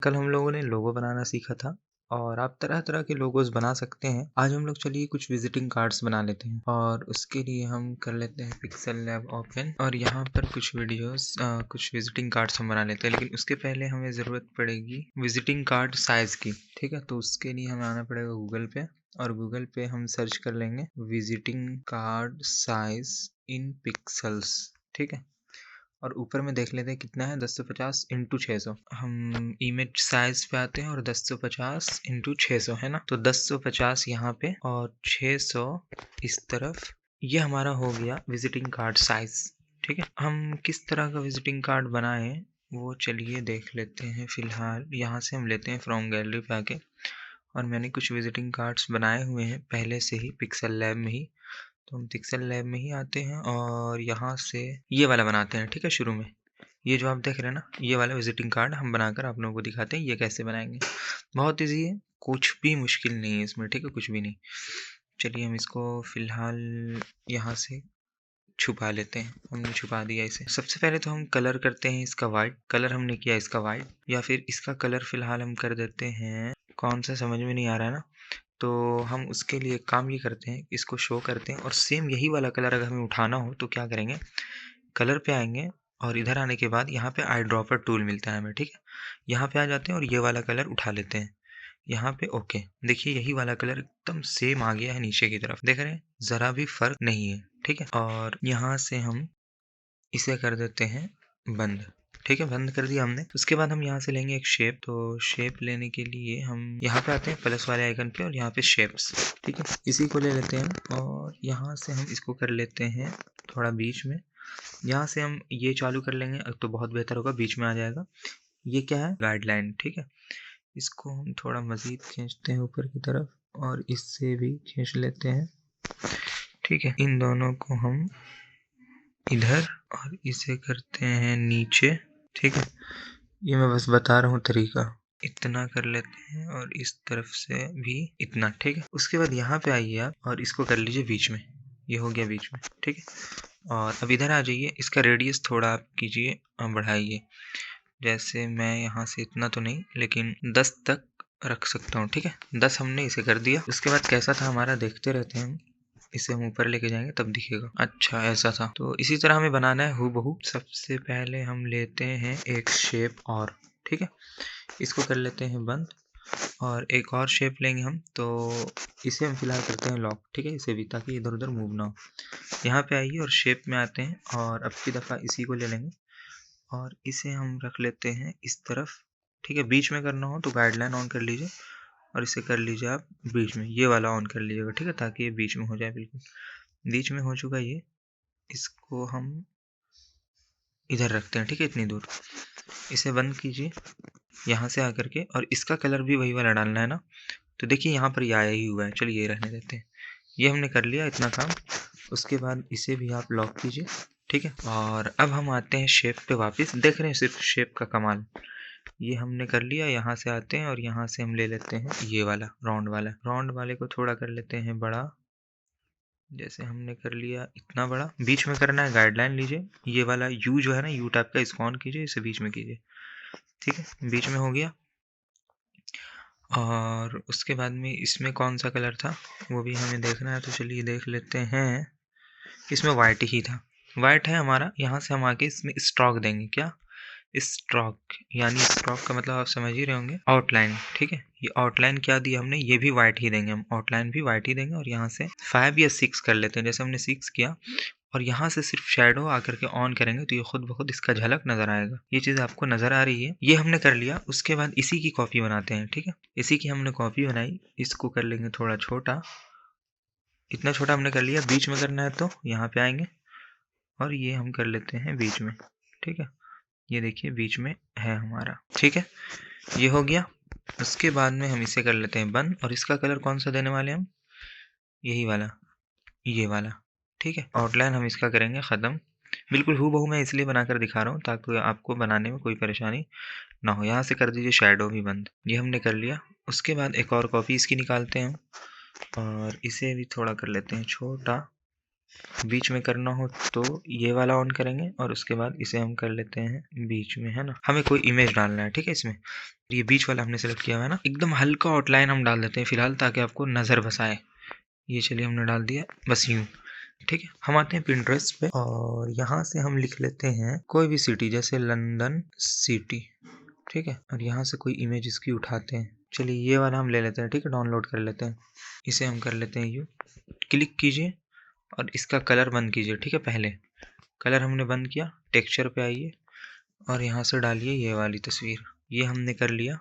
कल हम लोगों ने लोगो बनाना सीखा था और आप तरह तरह के लोगोस बना सकते हैं। आज हम लोग चलिए कुछ विजिटिंग कार्ड्स बना लेते हैं और उसके लिए हम कर लेते हैं पिक्सेल लैब ओपन और यहाँ पर कुछ वीडियोस कुछ विजिटिंग कार्ड्स हम बना लेते हैं। लेकिन उसके पहले हमें ज़रूरत पड़ेगी विजिटिंग कार्ड साइज़ की। ठीक है, तो उसके लिए हमें आना पड़ेगा गूगल पे और गूगल पे हम सर्च कर लेंगे visiting card size in pixels. ठीक है, और ऊपर में देख लेते हैं कितना है, 1050 इंटू 600। हम इमेज साइज पे आते हैं और 1050 इंटू 600 है ना, तो 1050 यहाँ पे और 600 इस तरफ। ये हमारा हो गया विजिटिंग कार्ड साइज। ठीक है, हम किस तरह का विजिटिंग कार्ड बनाएं वो चलिए देख लेते हैं। फिलहाल यहाँ से हम लेते हैं फ्रॉम गैलरी पे आके, और मैंने कुछ विजिटिंग कार्ड्स बनाए हुए हैं पहले से ही पिक्सेल लैब में ही। तो हम पिक्सेल लैब में ही आते हैं और यहाँ से ये वाला बनाते हैं। ठीक है, शुरू में ये जो आप देख रहे हैं ना, ये वाला विजिटिंग कार्ड हम बनाकर आप लोगों को दिखाते हैं ये कैसे बनाएंगे। बहुत इजी है, कुछ भी मुश्किल नहीं है इसमें। ठीक है, कुछ भी नहीं। चलिए हम इसको फिलहाल यहाँ से छुपा लेते हैं। हमने छुपा दिया इसे। सबसे पहले तो हम कलर करते हैं इसका वाइट। कलर हमने किया इसका वाइट, या फिर इसका कलर फिलहाल हम कर देते हैं कौन सा, समझ में नहीं आ रहा है ना, तो हम उसके लिए काम ये करते हैं, इसको शो करते हैं और सेम यही वाला कलर अगर हमें उठाना हो तो क्या करेंगे, कलर पे आएंगे और इधर आने के बाद यहाँ पे आई ड्रॉपर टूल मिलता है हमें। ठीक है, यहाँ पे आ जाते हैं और ये वाला कलर उठा लेते हैं यहाँ पे। ओके, देखिए यही वाला कलर एकदम सेम आ गया है नीचे की तरफ, देख रहे हैं, ज़रा भी फर्क नहीं है। ठीक है, और यहाँ से हम इसे कर देते हैं बंद। ठीक है, बंद कर दिया हमने। उसके बाद हम यहाँ से लेंगे एक शेप। तो शेप लेने के लिए हम यहाँ पे आते हैं प्लस वाले आइकन पे और यहाँ पे शेप्स। ठीक है, इसी को ले लेते हैं और यहाँ से हम इसको कर लेते हैं थोड़ा बीच में। यहाँ से हम ये चालू कर लेंगे तो बहुत बेहतर होगा, बीच में आ जाएगा। ये क्या है, गाइडलाइन। ठीक है, इसको हम थोड़ा मज़ीद खींचते हैं ऊपर की तरफ और इससे भी खींच लेते हैं। ठीक है, इन दोनों को हम इधर और इसे करते हैं नीचे। ठीक है, ये मैं बस बता रहा हूँ तरीका। इतना कर लेते हैं और इस तरफ से भी इतना। ठीक है, उसके बाद यहाँ पे आइए आप और इसको कर लीजिए बीच में। ये हो गया बीच में। ठीक है, और अब इधर आ जाइए, इसका रेडियस थोड़ा आप कीजिए, बढ़ाइए। जैसे मैं यहाँ से इतना तो नहीं, लेकिन 10 तक रख सकता हूँ। ठीक है, 10 हमने इसे कर दिया। उसके बाद कैसा था हमारा देखते रहते हैं हम, इसे हम ऊपर लेके जाएंगे तब दिखेगा। अच्छा, ऐसा था। तो इसी तरह हमें बनाना है हूबहू। सबसे पहले हम लेते हैं एक शेप और, ठीक है, इसको कर लेते हैं बंद और एक और शेप लेंगे हम। तो इसे हम फिलहाल करते हैं लॉक। ठीक है, इसे भी, ताकि इधर उधर मूव ना हो। यहाँ पे आइए और शेप में आते हैं और अब की दफ़ा इसी को ले लेंगे और इसे हम रख लेते हैं इस तरफ। ठीक है, बीच में करना हो तो गाइडलाइन ऑन कर लीजिए और इसे कर लीजिए आप बीच में, ये वाला ऑन कर लीजिएगा। ठीक है, ताकि ये बीच में हो जाए। बिल्कुल बीच में हो चुका ये। इसको हम इधर रखते हैं। ठीक है, इतनी दूर। इसे बंद कीजिए यहाँ से आकर के, और इसका कलर भी वही वाला डालना है ना। तो देखिए यहाँ पर ये आया ही हुआ है, चलिए ये रहने देते हैं। ये हमने कर लिया इतना काम। उसके बाद इसे भी आप लॉक कीजिए। ठीक है, और अब हम आते हैं शेप पे वापस। देख रहे हैं सिर्फ शेप का कमाल, ये हमने कर लिया। यहाँ से आते हैं और यहाँ से हम ले लेते हैं ये वाला राउंड वाला। राउंड वाले को थोड़ा कर लेते हैं बड़ा, जैसे हमने कर लिया इतना बड़ा। बीच में करना है, गाइडलाइन लीजिए, ये वाला यू जो है ना, यू टाइप का, इसको ऑन कीजिए, इसे बीच में कीजिए। ठीक है, बीच में हो गया। और उसके बाद में इसमें कौन सा कलर था वो भी हमें देखना है, तो चलिए देख लेते हैं। इसमें वाइट ही था, वाइट है हमारा। यहाँ से हम आके इसमें स्ट्रोक देंगे। क्या, स्ट्रोक, यानी स्ट्रोक का मतलब आप समझ ही रहे होंगे, आउटलाइन। ठीक है, ये आउटलाइन क्या दिया हमने, ये भी वाइट ही देंगे हम, आउटलाइन भी वाइट ही देंगे। और यहाँ से 5 या 6 कर लेते हैं, जैसे हमने 6 किया। और यहाँ से सिर्फ शैडो आकर के ऑन करेंगे तो ये खुद ब खुद इसका झलक नज़र आएगा। ये चीज़ आपको नज़र आ रही है, ये हमने कर लिया। उसके बाद इसी की कॉपी बनाते हैं। ठीक है, इसी की हमने कॉपी बनाई। इसको कर लेंगे थोड़ा छोटा, इतना छोटा हमने कर लिया। बीच में करना है तो यहाँ पे आएंगे और ये हम कर लेते हैं बीच में। ठीक है, ये देखिए बीच में है हमारा। ठीक है, ये हो गया। उसके बाद में हम इसे कर लेते हैं बंद और इसका कलर कौन सा देने वाले हम, यही वाला, ये वाला। ठीक है, आउटलाइन हम इसका करेंगे ख़त्म। बिल्कुल हूबहू मैं इसलिए बनाकर दिखा रहा हूँ ताकि आपको बनाने में कोई परेशानी ना हो। यहाँ से कर दीजिए शैडो भी बंद, ये हमने कर लिया। उसके बाद एक और कॉपी इसकी निकालते हैं और इसे भी थोड़ा कर लेते हैं छोटा। बीच में करना हो तो ये वाला ऑन करेंगे और उसके बाद इसे हम कर लेते हैं बीच में, है ना। हमें कोई इमेज डालना है, ठीक है। इसमें ये बीच वाला हमने सेलेक्ट किया हुआ है ना। एकदम हल्का आउटलाइन हम डाल देते हैं फिलहाल, ताकि आपको नज़र बस आए। ये चलिए हमने डाल दिया बस यूँ, ठीक है। हम आते हैं पिंटरेस्ट पे और यहाँ से हम लिख लेते हैं कोई भी सिटी, जैसे लंदन सिटी, ठीक है। और यहाँ से कोई इमेज इसकी उठाते हैं। चलिए ये वाला हम ले लेते हैं, ठीक है, डाउनलोड कर लेते हैं। इसे हम कर लेते हैं यूँ, क्लिक कीजिए और इसका कलर बंद कीजिए, ठीक है। पहले कलर हमने बंद किया, टेक्सचर पे आइए और यहाँ से डालिए ये वाली तस्वीर। ये हमने कर लिया,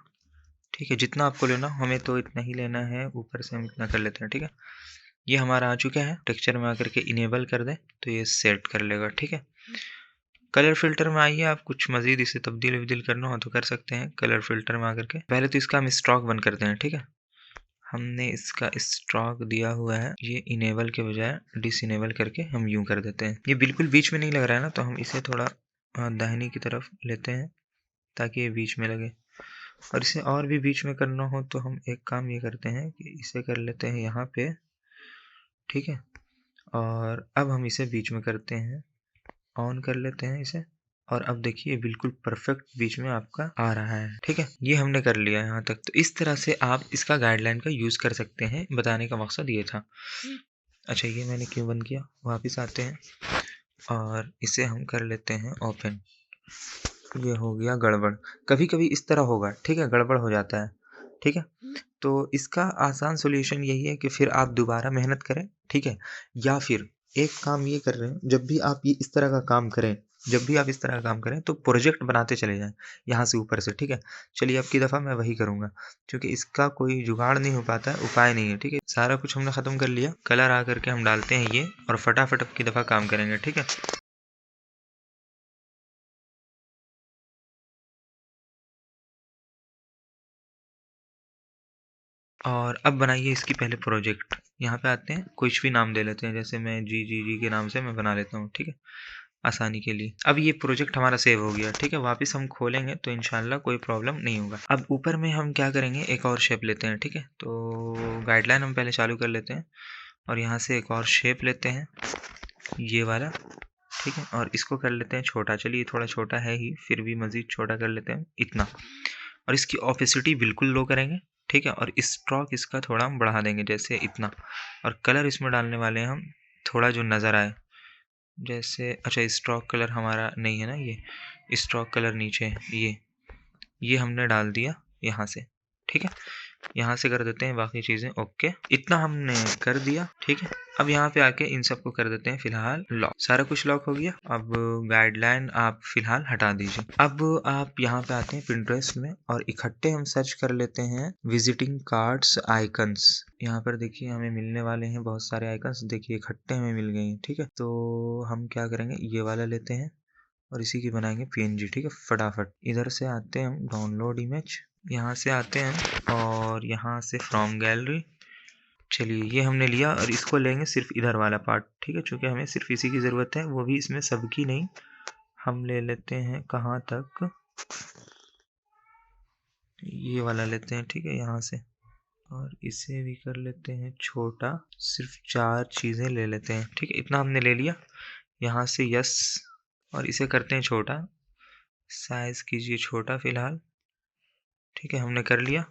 ठीक है। जितना आपको लेना, हमें तो इतना ही लेना है, ऊपर से हम इतना कर लेते हैं, ठीक है। ये हमारा आ चुका है। टेक्सचर में आकर के इनेबल कर दें तो ये सेट कर लेगा, ठीक है। कलर फिल्टर में आइए, आप कुछ मजीद इसे तब्दील वब्दील करना हो तो कर सकते हैं कलर फिल्टर में आकर के। पहले तो इसका हम स्ट्रोक बंद करते हैं, ठीक है। हमने इसका स्ट्रोक दिया हुआ है, ये इनेबल के बजाय डिसइनेबल करके हम यूं कर देते हैं। ये बिल्कुल बीच में नहीं लग रहा है ना, तो हम इसे थोड़ा दाहिनी की तरफ लेते हैं ताकि ये बीच में लगे। और इसे और भी बीच में करना हो तो हम एक काम ये करते हैं कि इसे कर लेते हैं यहाँ पे, ठीक है। और अब हम इसे बीच में करते हैं, ऑन कर लेते हैं इसे, और अब देखिए बिल्कुल परफेक्ट बीच में आपका आ रहा है, ठीक है। ये हमने कर लिया यहाँ तक। तो इस तरह से आप इसका गाइडलाइन का यूज़ कर सकते हैं, बताने का मकसद ये था। अच्छा, ये मैंने क्यों बंद किया, वापस आते हैं और इसे हम कर लेते हैं ओपन। ये हो गया गड़बड़, कभी कभी इस तरह होगा, ठीक है, गड़बड़ हो जाता है, ठीक है। तो इसका आसान सॉल्यूशन यही है कि फिर आप दोबारा मेहनत करें, ठीक है। या फिर एक काम ये कर रहे हैं, जब भी आप ये इस तरह का काम करें, जब भी आप इस तरह का काम करें तो प्रोजेक्ट बनाते चले जाएं यहाँ से ऊपर से, ठीक है। चलिए अब की दफ़ा मैं वही करूँगा, क्योंकि इसका कोई जुगाड़ नहीं हो पाता है, उपाय नहीं है, ठीक है। सारा कुछ हमने ख़त्म कर लिया, कलर आ करके हम डालते हैं ये, और फटाफट अब की दफ़ा काम करेंगे, ठीक है। और अब बनाइए इसकी पहले प्रोजेक्ट। यहाँ पे आते हैं, कुछ भी नाम दे लेते हैं, जैसे मैं जी के नाम से मैं बना लेता हूँ, ठीक है, आसानी के लिए। अब ये प्रोजेक्ट हमारा सेव हो गया, ठीक है। वापस हम खोलेंगे तो इंशाल्लाह कोई प्रॉब्लम नहीं होगा। अब ऊपर में हम क्या करेंगे, एक और शेप लेते हैं, ठीक है। तो गाइडलाइन हम पहले चालू कर लेते हैं और यहाँ से एक और शेप लेते हैं, ये वाला, ठीक है। और इसको कर लेते हैं छोटा, चलिए थोड़ा छोटा है ही, फिर भी मज़ीद छोटा कर लेते हैं इतना। और इसकी ऑपेसिटी बिल्कुल लो करेंगे, ठीक है। और स्ट्रोक इसका थोड़ा हम बढ़ा देंगे, जैसे इतना। और कलर इसमें डालने वाले हैं हम थोड़ा जो नज़र आए, जैसे, अच्छा स्ट्रोक कलर हमारा नहीं है ना, ये स्ट्रोक कलर नीचे है, ये हमने डाल दिया यहाँ से, ठीक है। यहाँ से कर देते हैं बाकी चीज़ें ओके, इतना हमने कर दिया, ठीक है। अब यहाँ पे आके इन सबको कर देते हैं फिलहाल लॉक। सारा कुछ लॉक हो गया। अब गाइडलाइन आप फिलहाल हटा दीजिए। अब आप यहाँ पे आते हैं पिंटरेस्ट में और इकट्ठे हम सर्च कर लेते हैं विजिटिंग कार्ड्स आइकन्स। यहाँ पर देखिए हमें मिलने वाले हैं बहुत सारे आइकन्स, देखिए इकट्ठे हमें मिल गए हैं, ठीक है। तो हम क्या करेंगे, ये वाला लेते हैं और इसी की बनाएंगे पीएनजी, ठीक है। फटाफट इधर से आते हैं हम डाउनलोड इमेज, यहाँ से आते हैं हम और यहाँ से फ्रॉम गैलरी, चलिए ये हमने लिया और इसको लेंगे सिर्फ इधर वाला पार्ट, ठीक है। चूँकि हमें सिर्फ इसी की ज़रूरत है, वो भी इसमें सबकी नहीं, हम ले लेते हैं कहाँ तक, ये वाला लेते हैं, ठीक है, यहाँ से। और इसे भी कर लेते हैं छोटा, सिर्फ 4 चीज़ें ले लेते हैं, ठीक है। इतना हमने ले लिया, यहाँ से यस, और इसे करते हैं छोटा, साइज़ कीजिए छोटा फ़िलहाल, ठीक है, हमने कर लिया।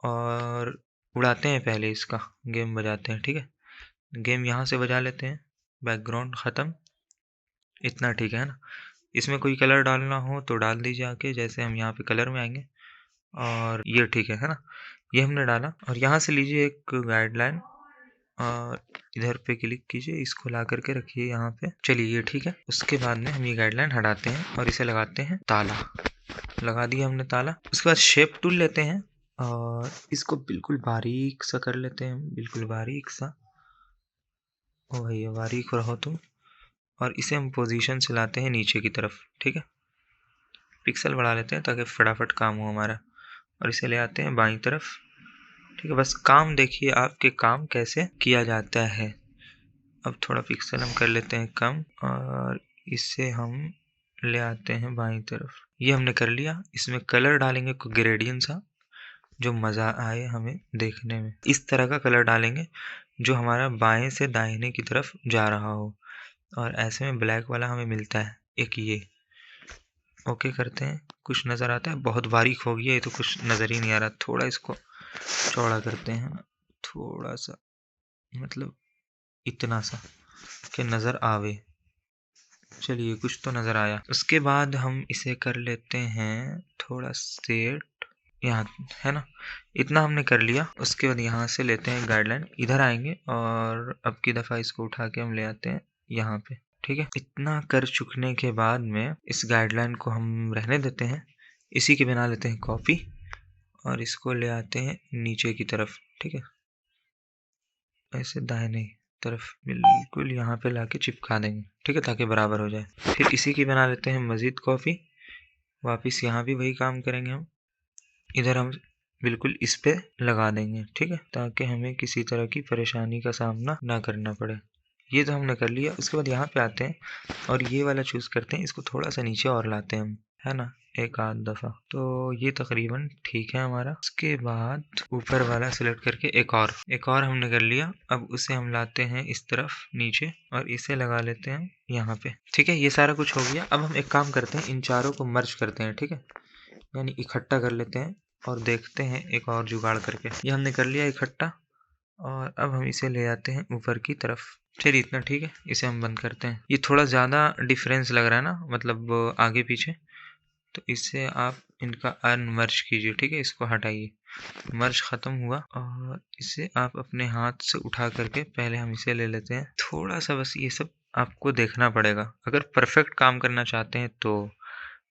और उड़ाते हैं पहले इसका, गेम बजाते हैं, ठीक है। गेम यहाँ से बजा लेते हैं, बैकग्राउंड ख़त्म, इतना ठीक है ना। इसमें कोई कलर डालना हो तो डाल दीजिए आके, जैसे हम यहाँ पे कलर में आएंगे, और ये ठीक है ना। ये हमने डाला और यहाँ से लीजिए एक गाइडलाइन और इधर पे क्लिक कीजिए, इसको ला करके रखिए यहाँ पे, चलिए ये ठीक है। उसके बाद में हम ये गाइडलाइन हटाते हैं और इसे लगाते हैं ताला, लगा दिया हमने ताला। उसके बाद शेप टूल लेते हैं और इसको बिल्कुल बारीक सा कर लेते हैं, बिल्कुल बारीक सा, ओ भैया बारीक रहो तुम। और इसे हम पोजीशन से लाते हैं नीचे की तरफ, ठीक है। पिक्सल बढ़ा लेते हैं ताकि फटाफट काम हो हमारा, और इसे ले आते हैं बाईं तरफ, ठीक है। बस काम देखिए आपके काम कैसे किया जाता है। अब थोड़ा पिक्सल हम कर लेते हैं कम और इसे हम ले आते हैं बाईं तरफ, ये हमने कर लिया। इसमें कलर डालेंगे ग्रेडियंट सा, जो मज़ा आए हमें देखने में, इस तरह का कलर डालेंगे जो हमारा बाएं से दाहिने की तरफ जा रहा हो, और ऐसे में ब्लैक वाला हमें मिलता है एक ये। ओके करते हैं, कुछ नज़र आता है, बहुत बारीक हो गया ये तो कुछ नज़र ही नहीं आ रहा। थोड़ा इसको चौड़ा करते हैं, थोड़ा सा, मतलब इतना सा कि नज़र आवे। चलिए कुछ तो नज़र आया। उसके बाद हम इसे कर लेते हैं थोड़ा सेट, यहाँ है ना, इतना हमने कर लिया। उसके बाद यहाँ से लेते हैं गाइडलाइन, इधर आएंगे और अब की दफ़ा इसको उठा के हम ले आते हैं यहाँ पे। ठीक है, इतना कर चुकने के बाद में इस गाइडलाइन को हम रहने देते हैं, इसी के बना लेते हैं कॉपी और इसको ले आते हैं नीचे की तरफ। ठीक है, ऐसे दाहिने तरफ बिल्कुल यहाँ पे लाके चिपका देंगे। ठीक है, ताकि बराबर हो जाए। फिर इसी की बना लेते हैं मज़ीद कॉपी, वापस यहाँ भी वही काम करेंगे हम, इधर हम बिल्कुल इस पे लगा देंगे। ठीक है, ताकि हमें किसी तरह की परेशानी का सामना ना करना पड़े। ये तो हमने कर लिया। उसके बाद यहाँ पे आते हैं और ये वाला चूज़ करते हैं, इसको थोड़ा सा नीचे और लाते हैं हम, है ना, एक आध दफ़ा। तो ये तकरीबन ठीक है हमारा। उसके बाद ऊपर वाला सिलेक्ट करके एक और हमने कर लिया। अब उसे हम लाते हैं इस तरफ नीचे और इसे लगा लेते हैं यहाँ पे। ठीक है, ये सारा कुछ हो गया। अब हम एक काम करते हैं, इन चारों को मर्ज करते हैं। ठीक है, यानी इकट्ठा कर लेते हैं और देखते हैं एक और जुगाड़ करके। ये हमने कर लिया इकट्ठा और अब हम इसे ले आते हैं ऊपर की तरफ। चलिए इतना ठीक है, इसे हम बंद करते हैं। ये थोड़ा ज़्यादा डिफरेंस लग रहा है ना, मतलब आगे पीछे, तो इससे आप इनका अनमर्ज कीजिए। ठीक है, इसको हटाइए, मर्ज ख़त्म हुआ और इसे आप अपने हाथ से उठा करके पहले हम इसे ले लेते हैं थोड़ा सा। बस ये सब आपको देखना पड़ेगा अगर परफेक्ट काम करना चाहते हैं तो,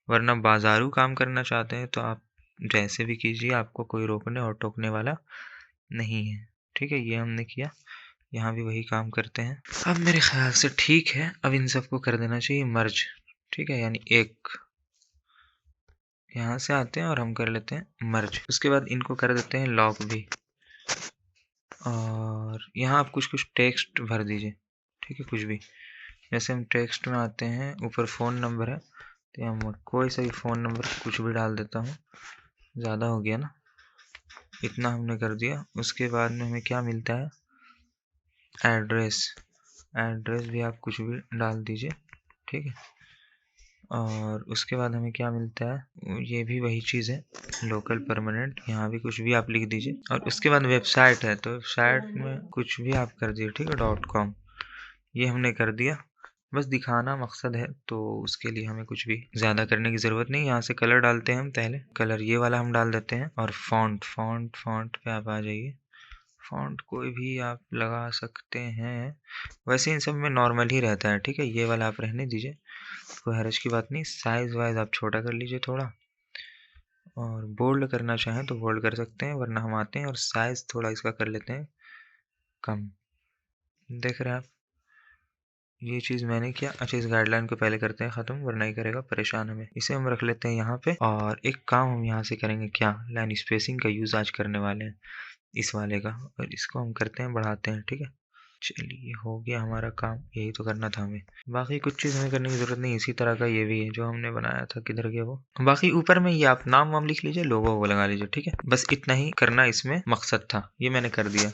वरना बाजारू काम करना चाहते हैं तो आप जैसे भी कीजिए, आपको कोई रोकने और टोकने वाला नहीं है। ठीक है, ये हमने किया, यहाँ भी वही काम करते हैं। अब मेरे ख्याल से ठीक है, अब इन सबको कर देना चाहिए मर्ज। ठीक है, यानी एक यहाँ से आते हैं और हम कर लेते हैं मर्ज। उसके बाद इनको कर देते हैं लॉक भी, और यहाँ आप कुछ कुछ टेक्स्ट भर दीजिए। ठीक है, कुछ भी, जैसे हम टेक्स्ट में आते हैं, ऊपर फ़ोन नंबर है तो हम कोई सा भी फ़ोन नंबर कुछ भी डाल देता हूँ। ज़्यादा हो गया ना, इतना हमने कर दिया। उसके बाद में हमें क्या मिलता है, एड्रेस भी आप कुछ भी डाल दीजिए। ठीक है, और उसके बाद हमें क्या मिलता है, ये भी वही चीज़ है, लोकल परमानेंट, यहाँ भी कुछ भी आप लिख दीजिए। और उसके बाद वेबसाइट है तो वेबसाइट में कुछ भी आप कर दीजिए। ठीक है, .com ये हमने कर दिया। बस दिखाना मकसद है, तो उसके लिए हमें कुछ भी ज़्यादा करने की ज़रूरत नहीं। यहाँ से कलर डालते हैं हम, पहले कलर ये वाला हम डाल देते हैं, और फॉन्ट पे आप आ जाइए। फॉन्ट कोई भी आप लगा सकते हैं, वैसे इन सब में नॉर्मल ही रहता है। ठीक है, ये वाला आप रहने दीजिए, कोई हर्ज की बात नहीं। साइज़ वाइज आप छोटा कर लीजिए थोड़ा, और बोल्ड करना चाहें तो बोल्ड कर सकते हैं, वरना हम आते हैं और साइज़ थोड़ा इसका कर लेते हैं कम। देख रहे हैं आप, ये चीज़ मैंने किया। अच्छा, इस गाइडलाइन को पहले करते हैं ख़त्म, वरना ही करेगा परेशान हमें। इसे हम रख लेते हैं यहाँ पे, और एक काम हम यहाँ से करेंगे, क्या लाइन स्पेसिंग का यूज़ आज करने वाले हैं, इस वाले का, और इसको हम करते हैं, बढ़ाते हैं। ठीक है, चलिए हो गया हमारा काम, यही तो करना था हमें। बाकी कुछ चीज़ हमें करने की ज़रूरत नहीं, इसी तरह का ये भी है जो हमने बनाया था। किधर गया वो, बाकी ऊपर में ये आप नाम वाम लिख लीजिए, लोगो वो लगा लीजिए। ठीक है, बस इतना ही करना इसमें मकसद था, ये मैंने कर दिया।